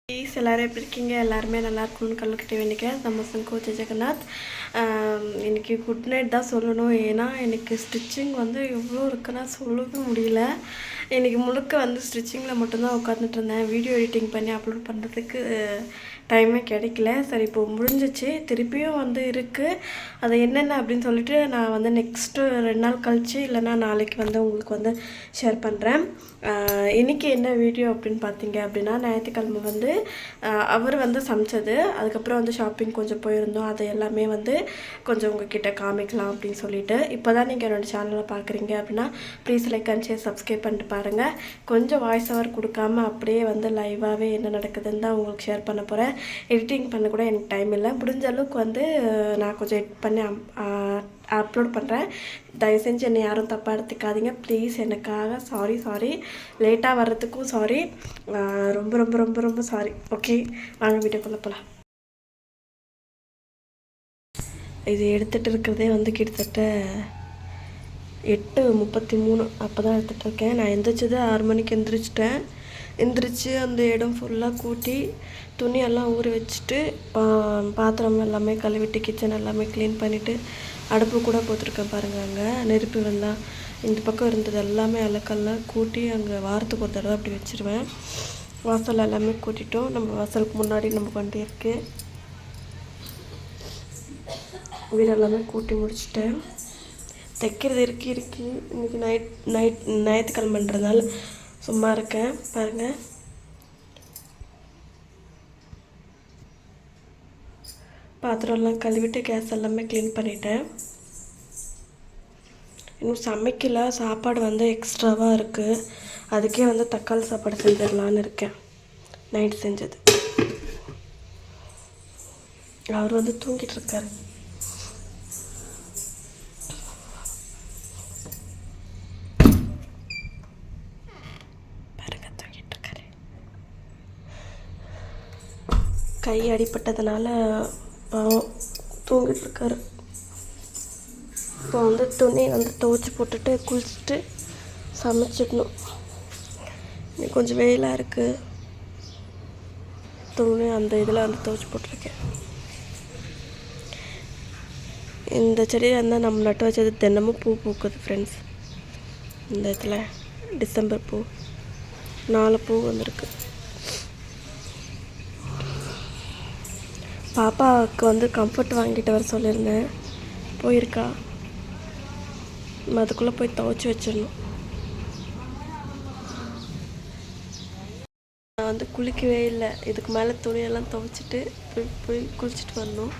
Please எல்லோரும் எப்படி இருக்கீங்க? எல்லாருமே நல்லா இருக்கும்னு கல்லுக்கிட்டே வேண்டிக்கிறேன். நம்ம கோச் ஜெகநாத். இன்றைக்கி குட் நைட் தான் சொல்லணும். ஏன்னா எனக்கு ஸ்டிச்சிங் எவ்வளோ இருக்குன்னா சொல்லவே முடியல. இன்றைக்கி முழுக்க ஸ்டிச்சிங்கில் மட்டும்தான் உட்காந்துட்டு இருந்தேன். வீடியோ எடிட்டிங் பண்ணி அப்லோட் பண்ணுறதுக்கு டைமே கிடைக்கல. சரி, இப்போது முடிஞ்சிச்சு. திருப்பியும் இருக்குது. அது என்னென்ன அப்படின்னு சொல்லிட்டு நான் நெக்ஸ்ட்டு 2 நாள் கழிச்சு இல்லைனா நாளைக்கு உங்களுக்கு ஷேர் பண்ணுறேன். இன்றைக்கி என்ன வீடியோ அப்படின்னு பார்த்தீங்க அப்படின்னா, ஞாயிற்றுக்கிழமை அவர் சமைச்சது. அதுக்கப்புறம் ஷாப்பிங் கொஞ்சம் போயிருந்தோம். அதை எல்லாமே கொஞ்சம் உங்ககிட்ட காமிக்கலாம் அப்படின்னு சொல்லிட்டு. இப்போ தான் நீங்கள் என்னோடய சேனலை பார்க்குறீங்க அப்படின்னா please like and share subscribe பண்ணிட்டு பாருங்கள். கொஞ்சம் வாய்ஸ் ஓவர் கொடுக்காம அப்படியே லைவாகவே என்ன நடக்குதுன்னு தான் உங்களுக்கு ஷேர் பண்ண போகிறேன். எடிட்டிங் பண்ண கூட எனக்கு டைம் இல்லை. முடிஞ்ச அளவுக்கு நான் கொஞ்சம் எடிட் பண்ணி அப்லோட் பண்ணுறேன். தயவு செஞ்சு என்னை யாரும் தப்பாக எடுத்துக்காதீங்க ப்ளீஸ். எனக்காக சாரி. லேட்டாக வர்றதுக்கும் சாரி. ரொம்ப ரொம்ப ரொம்ப ரொம்ப சாரி. ஓகே, வாங்க வீடியோக்குள்ளே போகலாம். இது எடுத்துகிட்டு இருக்கிறதே கிட்டத்தட்ட 8:33 அப்போ தான் எடுத்துகிட்டு இருக்கேன். நான் எந்திரிச்சது 6 மணிக்கு எந்திரிச்சு அந்த இடம் ஃபுல்லாக கூட்டி துணியெல்லாம் ஊற வச்சுட்டு பாத்திரம் எல்லாமே கழுவிட்டு கிச்சன் எல்லாமே க்ளீன் பண்ணிவிட்டு அடுப்பு கூட போட்டிருக்கேன் பாருங்கள். அங்கே நெருப்பு வெள்ளம் இந்த பக்கம் இருந்தது எல்லாமே அலக்கெல்லாம் கூட்டி அங்கே வாரத்துக்கு ஒரு தடவை அப்படி வச்சுருவேன். வாசல் எல்லாமே கூட்டிட்டோம். நம்ம வாசலுக்கு முன்னாடி நம்ம வண்டி இருக்குது. வீடு எல்லாமே கூட்டி முடிச்சுட்டேன். தைக்கிறது இருக்கு. இன்றைக்கி ஞாயிற்றுக்கிழமைன்றதுனால சும்மா இருக்கேன் பாருங்கள். பாத்திரம்லாம் கழுவிட்டு கேஸ் எல்லாமே க்ளீன் பண்ணிட்டேன். இன்னும் சமைக்கல. சாப்பாடு எக்ஸ்ட்ராவாக இருக்குது. அதுக்கே தக்காளி சாப்பாடு செஞ்சிடலான்னு இருக்கேன். நைட் செஞ்சது. அவர் தூங்கிட்டு இருக்காரு. பாருங்க, தூங்கிட்டு இருக்காரு. கை அடிப்பட்டதுனால தூங்கிட்டு இருக்காரு. இப்போ துணி துவைச்சி போட்டுட்டு குளிச்சுட்டு சமைச்சிடணும். இன்னைக்கு கொஞ்சம் வெயிலாக இருக்குது. துணி அந்த இதில் துவைச்சி போட்டிருக்கேன். இந்த செடியில் நம்ம நட்டு வச்சது தினமும் பூ பூக்குது ஃப்ரெண்ட்ஸ். இந்த இதில் டிசம்பர் பூ 4 பூ வந்திருக்கு. பாப்பாவுக்கு கம்ஃபர்ட் வாங்கிட்டு வர சொல்லியிருந்தேன். போயிருக்கா. அதுக்குள்ளே போய் துவைச்சி வச்சிடணும். நான் குளிக்கவே இல்லை. இதுக்கு மேலே துணியெல்லாம் துவைச்சிட்டு போய் குளிச்சுட்டு வரணும்.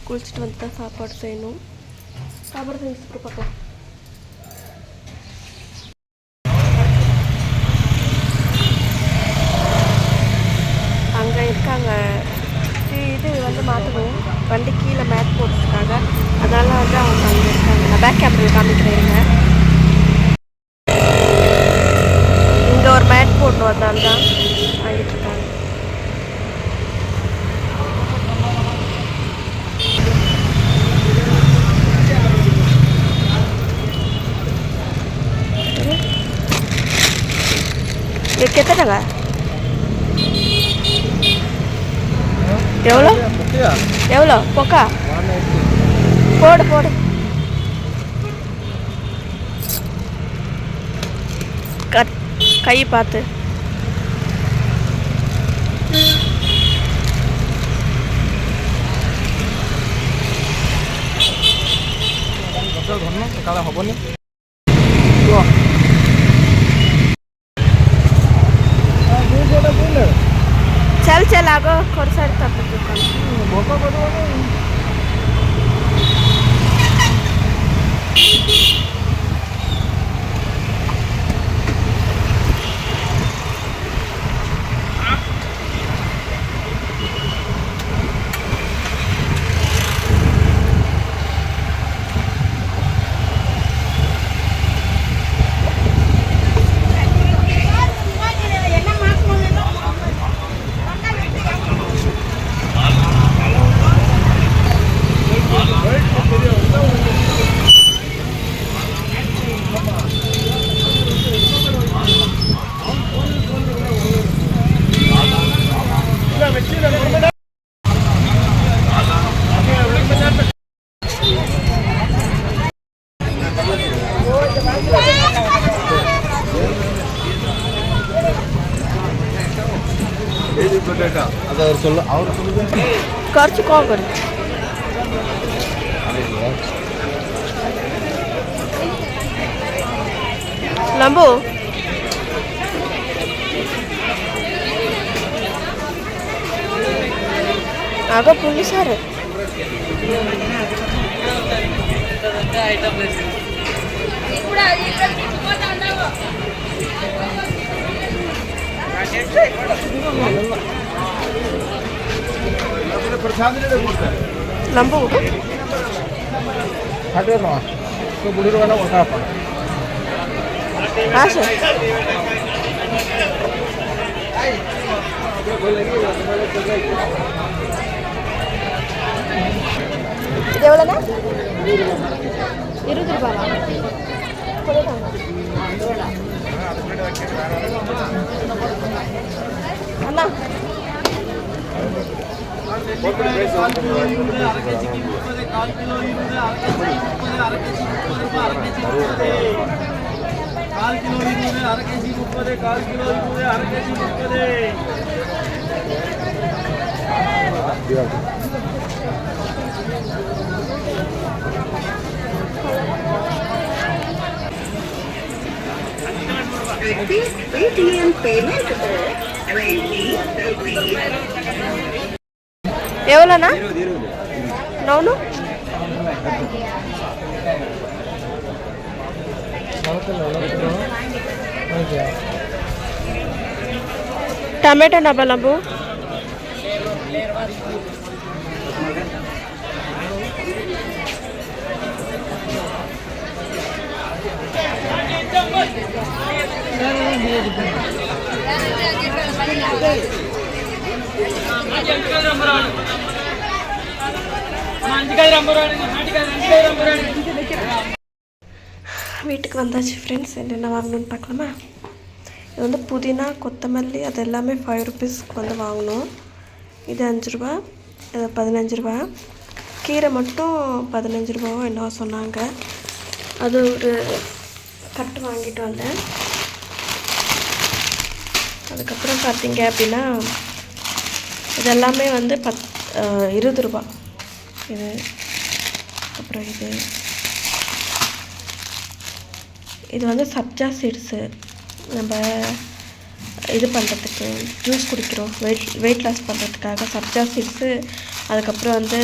குளிச்சுட்டு வந்து தான் சாப்பாடு செய்யணும். சாப்பாடு செஞ்சுட்டு பார்க்கலாம். அங்கே இருக்காங்க. இது மாற்றணும். வண்டி கீழே மேட் போட்டுருக்காங்க. அதனால அவங்க அங்கே இருக்காங்க. நான் பேக் கேமரா காமிக்கிறேங்க. இங்கே ஒரு மேட் போடணும். அதனால தான் வாங்கிட்டு இருக்காங்க. இது கெத்தட்டாங்க. எவ்வளோ பொக்கா? போடு. கை பார்த்து. হবনি चल आगो खोर सारी तब दुकान കുറച്ച് കോക്കർ ലംബു आगो पुलिस आ रहे लंबू हाँ सर இது எவ்வளோண்ணா 20 ரூபாவா அண்ணா ATM payment எவ்வளோண்ணா நோனு టమాటో డబ్బా లబ్బు வீட்டுக்கு வந்தாச்சு ஃப்ரெண்ட்ஸ். என்னென்ன வாங்கணும்னு பார்க்கலாமா? இது வந்து புதினா கொத்தமல்லி அது எல்லாமே 5 ருபீஸ்க்கு வந்து வாங்கணும். இது 5 ரூபா, இது 15 ரூபா. கீரை மட்டும் 15 ரூபாவோ என்ன சொன்னாங்க. அது ஒரு கட்டு வாங்கிட்டு வந்தேன். அதுக்கப்புறம் பார்த்தீங்க அப்படின்னா இதெல்லாமே வந்து 20 ரூபா. இது அப்புறம் இது வந்து சப்ஜா சீட்ஸு நம்ம இது பண்ணுறதுக்கு ஜூஸ் குடிக்கிறோம், வெயிட் லாஸ் பண்ணுறதுக்காக சப்ஜா சீட்ஸு. அதுக்கப்புறம் வந்து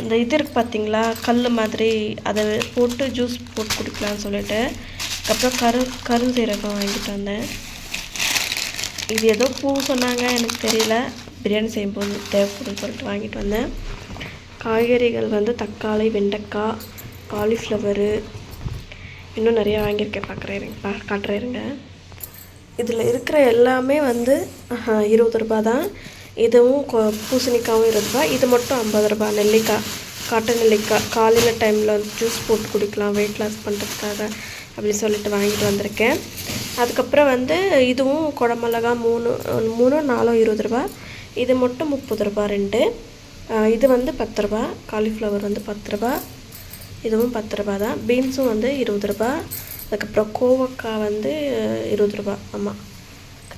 அந்த இது இருக்குது பார்த்தீங்களா, கல் மாதிரி, அதை போட்டு ஜூஸ் போட்டு குடிக்கலான்னு சொல்லிட்டு. அதுக்கப்புறம் கருஞ்சீரகம் வாங்கிட்டு வந்தேன். இது ஏதோ பூ சொன்னாங்க, எனக்கு தெரியல, பிரியாணி செய்யும்போது தேவைப்படுன்னு சொல்லிட்டு வாங்கிட்டு வந்தேன். காய்கறிகள் வந்து தக்காளி, வெண்டைக்காய், காலிஃப்ளவரு, இன்னும் நிறையா வாங்கியிருக்கேன். காட்டுறேருங்க. இதில் இருக்கிற எல்லாமே வந்து 20 ரூபா தான். இதுவும் பூசணிக்காவும் 20 ரூபா. இது மட்டும் 50 ரூபா. நெல்லிக்காய், காட்டு நெல்லிக்காய், காலையில் டைமில் வந்து ஜூஸ் போட்டு குடிக்கலாம் வெயிட் லாஸ் பண்ணுறதுக்காக அப்படின்னு சொல்லிட்டு வாங்கிட்டு வந்திருக்கேன். அதுக்கப்புறம் வந்து இதுவும் குடமிளகா 3 4 20 ரூபா. இது மட்டும் 30 ரூபா 2. இது வந்து 10 ரூபா. காலிஃப்ளவர் வந்து 10 ரூபா. இதுவும் 10 ரூபா தான். பீன்ஸும் வந்து 20 ரூபா. அதுக்கப்புறம் கோவக்காய் வந்து 20 ரூபா. ஆமாம்,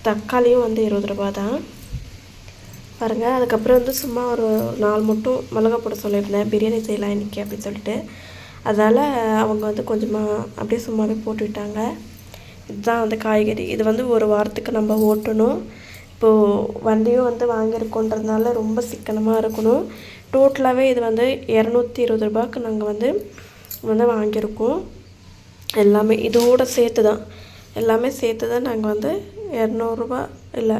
தக்காளியும் வந்து 20 ரூபா தான் பாருங்கள். அதுக்கப்புறம் வந்து சும்மா ஒரு 4 மட்டும் மிளகா போட சொல்லியிருந்தேன், பிரியாணி செய்யலாம் இன்றைக்கி அப்படின்னு சொல்லிட்டு. அதனால் அவங்க வந்து கொஞ்சமாக அப்படியே சும்மாவே போட்டுவிட்டாங்க. இதுதான் வந்து காய்கறி. இது வந்து ஒரு வாரத்துக்கு நம்ம ஓட்டணும். இப்போது வண்டியும் வந்து வாங்கியிருக்கோன்றதுனால ரொம்ப சிக்கனமாக இருக்கணும். டோட்டலாகவே இது வந்து 220 ரூபாய்க்கு நாங்கள் வந்து வாங்கியிருக்கோம். எல்லாமே இதோடு சேர்த்து தான், எல்லாமே சேர்த்து தான் நாங்கள் வந்து 200 ரூபா இல்லை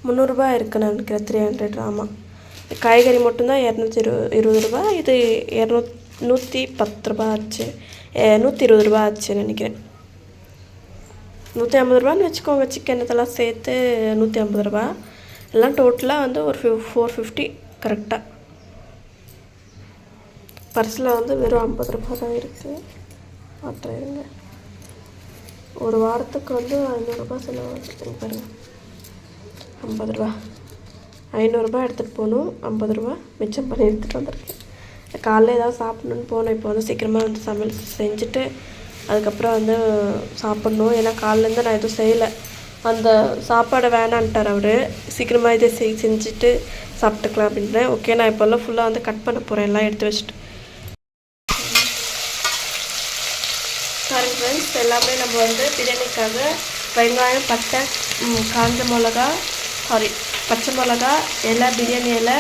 300 ரூபா இருக்குன்னு நினைக்கிறேன். 300. ஆமாம், காய்கறி மட்டும்தான் 220 ரூபா. இது 110 ரூபா ஆச்சு, 120 ரூபா ஆச்சுன்னு நினைக்கிறேன். 150 ரூபான்னு வச்சுக்கோங்க. சிக்கன் இதெல்லாம் சேர்த்து 150 ரூபா. எல்லாம் டோட்டலாக வந்து ஒரு 450 கரெக்டாக. பர்ஸில் வந்து வெறும் 50 ரூபா தான் இருக்குது. மாற்றுங்க. ஒரு வாரத்துக்கு வந்து 500 ரூபா செலவாக பாருங்கள். 50 ரூபா, 500 ரூபா எடுத்துகிட்டு போகணும். 50 ரூபா மிச்சம் பண்ணி எடுத்துகிட்டு வந்திருக்கேன். காலையில் ஏதாவது சாப்பிட்ணுன்னு போனோம். இப்போ வந்து சீக்கிரமாக வந்து சமையல் செஞ்சுட்டு அதுக்கப்புறம் வந்து சாப்பிட்ணும். ஏன்னா காலையிலேருந்து நான் எதுவும் செய்யலை. அந்த சாப்பாடை வேணான்ட்டார் அவர். சீக்கிரமாக இதை செஞ்சுட்டு சாப்பிட்டுக்கலாம் அப்படின்னு. ஓகே, நான் இப்போல்லாம் ஃபுல்லாக வந்து கட் பண்ண போகிறேன், எல்லாம் எடுத்து வச்சுட்டு. பாருங்க ஃப்ரெண்ட்ஸ், எல்லாமே நம்ம வந்து பிரியாணிக்காக வெங்காயம், பட்டை, காஞ்ச மிளகா, பச்சை மிளகா, இலை, பிரியாணி இலை,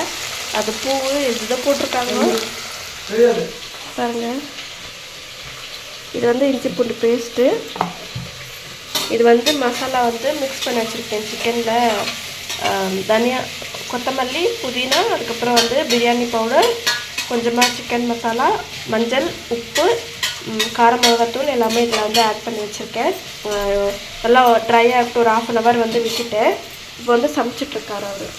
அது பூ, இதை போட்டிருக்காங்க பாருங்க. இது வந்து இஞ்சி பூண்டு பேஸ்ட்டு. இது வந்து மசாலா வந்து மிக்ஸ் பண்ணி வச்சுருக்கேன். சிக்கனில் தனியா, கொத்தமல்லி, புதினா, அதுக்கப்புறம் வந்து பிரியாணி பவுடர், கொஞ்சமாக சிக்கன் மசாலா, மஞ்சள், உப்பு, கார மிளகாத்தூள் எல்லாமே இதில் வந்து ஆட் பண்ணி வச்சுருக்கேன். நல்லா ட்ரை ஆகிட்டு ஒரு 1/2 hour வந்து விட்டுட்டேன். இப்போ வந்து சமைச்சிட்ருக்காரு அவர்.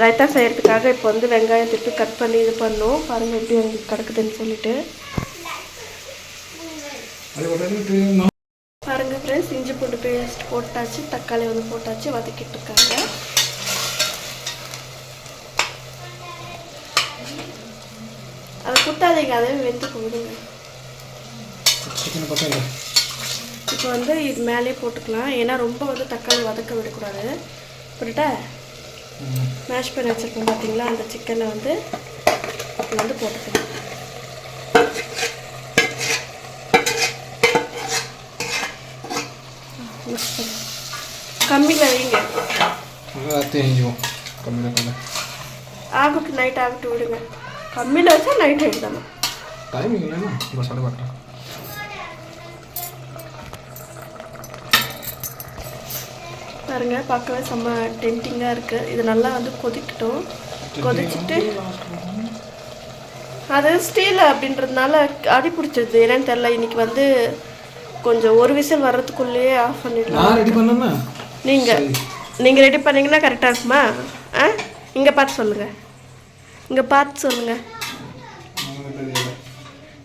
ரைத்தா செய்கிறதுக்காக இப்போ வந்து வெங்காயம் திருப்பி கட் பண்ணி இது பண்ணோம். பாருங்கள் எப்படி எங்களுக்கு கிடக்குதுன்னு சொல்லிட்டு. பாருங்கள் ஃப்ரெண்ட்ஸ், இஞ்சி பூண்டு பேஸ்ட் போட்டாச்சு, தக்காளி வந்து போட்டாச்சு, வதக்கிட்டு இருக்காங்க. அதை குத்தாதீங்க, அதே வெந்து போடுங்க. இப்போ வந்து இது மேலே போட்டுக்கலாம், ஏன்னா ரொம்ப வந்து தக்காளி வதக்க விடக்கூடாது. போட்டுட்டா மேஷ் பண்ணி வச்சுருக்கோம் பார்த்தீங்களா, அந்த சிக்கனை வந்து போட்டுக்கலாம். கம்மியில் வைங்க, ஆகட்டும், நைட் ஆகட்டும் விடுங்க. கம்மியில் வச்சா நைட் ஆகிடுதாமா டைமிங் இல்லைன்னா பஸ் ஆட பார்க்குறேன். பாருங்க, பார்க்கவே செம்ம டெம்டிங்காக இருக்குது. இது நல்லா வந்து கொதிக்கட்டும். கொதிச்சுட்டு அது ஸ்டீல் அப்படின்றதுனால அடி பிடிச்சிருது, என்னன்னு தெரில. இன்னைக்கு வந்து கொஞ்சம் ஒரு விசில் வர்றதுக்குள்ளேயே ஆஃப் பண்ணிடலாம். நீங்கள் ரெடி பண்ணிங்கன்னா கரெக்டாக இருக்குமா? இங்கே பார்த்து சொல்லுங்கள், இங்கே பார்த்து சொல்லுங்கள்.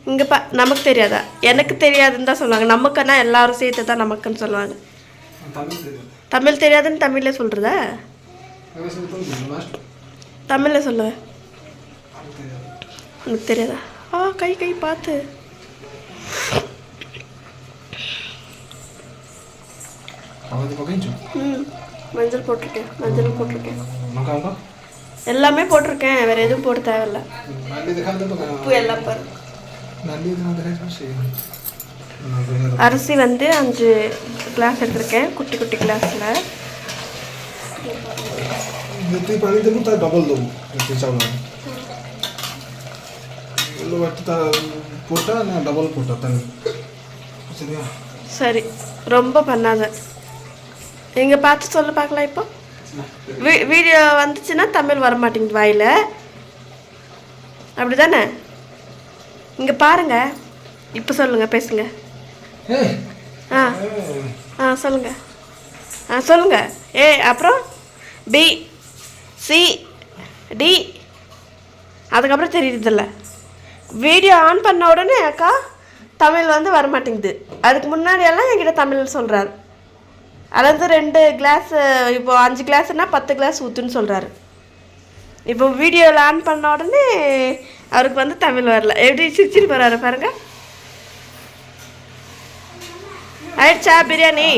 இங்கே நமக்கு தெரியாதா? எனக்கு தெரியாதுன்னு தான் சொல்லுவாங்க. நமக்குன்னா எல்லாரும் சேர்த்து தான் நமக்குன்னு சொல்லுவாங்க. தமிழ் தெரியாதுன்னு தமிழில் சொல்கிறதா? தமிழில் சொல்ல எனக்கு தெரியாதா? கை பார்த்து. மஞ்சள் போட்டிருக்கேன், எல்லாமே போட்டிருக்கேன், வேற எதுவும் போட தேவையில்ல. உப்பு எல்லாம் பாரு. அரிசி வந்து 5 கிளாஸ் எடுத்திருக்கேன், குட்டி குட்டி கிளாஸில். சரி, ரொம்ப பண்ணாத. இங்கே பார்த்து சொல்ல பார்க்கலாம். இப்போ வீடியோ வந்துச்சுன்னா தமிழ் வர மாட்டேங்குது வாயில், அப்படி தானே? இங்கே பாருங்க, இப்போ சொல்லுங்கள், பேசுங்க. சொல்லுங்கள், சொல்லுங்கள். அப்புறம் பி சி டி, அதுக்கப்புறம் தெரியுறதில்ல. வீடியோ ஆன் பண்ண உடனே அக்கா தமிழ் வந்து வரமாட்டேங்குது. அதுக்கு முன்னாடியெல்லாம் என்கிட்ட தமிழ் சொல்கிறார். அதாவது 2 கிளாஸ், இப்போ 5 கிளாஸ்னால் 10 கிளாஸ் ஊற்றுன்னு சொல்கிறாரு. இப்போ வீடியோவில் ஆன் பண்ண உடனே அவருக்கு வந்து தமிழ் வரல. எப்படி சிரிச்சிட்டு போகிறாரு பாருங்க. ஆயிடுச்சா பிரியாணி?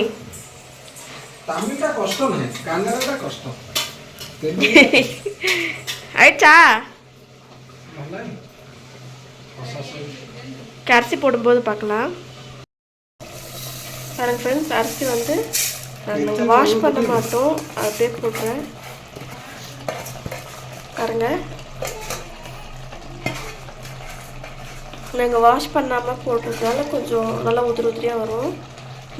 ஆயிடுச்சா? அரிசி போடும்போது பார்க்கலாம். பாருங்க ஃப்ரெண்ட்ஸ், அரிசி வந்து நாங்கள் வாஷ் பண்ண மாட்டோம், அப்படியே போடுறேன் பாருங்க. நாங்கள் வாஷ் பண்ணாமல் போடுறதுனால கொஞ்சம் நல்லா உதிரியாக வரும்.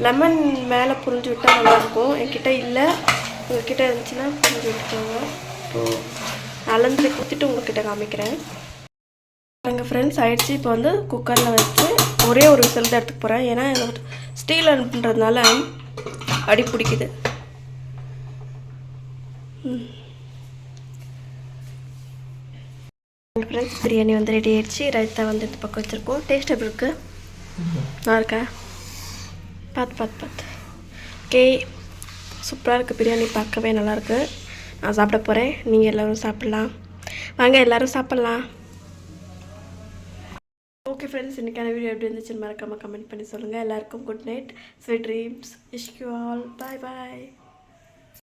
லெமன் மேலே புரிஞ்சு விட்டால் நல்லாயிருக்கும். என்கிட்ட இல்லை, உங்கள்கிட்ட இருந்துச்சுன்னா புரிஞ்சு விட்டுக்கோங்க. இப்போது அளந்து ஊற்றிட்டு உங்கள்கிட்ட காமிக்கிறேன் பாருங்கள் ஃப்ரெண்ட்ஸ். ஆயிடுச்சு. இப்போ வந்து குக்கரில் வச்சு ஒரே ஒரு விசில் தான் எடுத்துக்க போகிறேன், ஏன்னா ஸ்டீல் அடுப்புன்றதுனால அடி பிடிக்குது. ஃப்ரெண்ட்ஸ், பிரியாணி வந்து ரெடி ஆயிடுச்சு. ரைத்தா வந்து இந்த பக்கம் வச்சுருக்கோம். டேஸ்ட் எப்படி இருக்குது? நல்லா இருக்கா? பார்த்து ஓகே, சூப்பராக இருக்குது பிரியாணி, பார்க்கவே நல்லாயிருக்கு. நான் சாப்பிட போகிறேன், நீங்கள் எல்லோரும் சாப்பிட்லாம் வாங்க, எல்லோரும் சாப்பிட்லாம். ஓகே ஃப்ரெண்ட்ஸ், இன்றைக்கான வீடியோ எப்படி இருந்துச்சுன்னு மறக்காமல் கமெண்ட் பண்ணி சொல்லுங்கள். எல்லாருக்கும் good night, sweet dreams, wish you all, bye bye.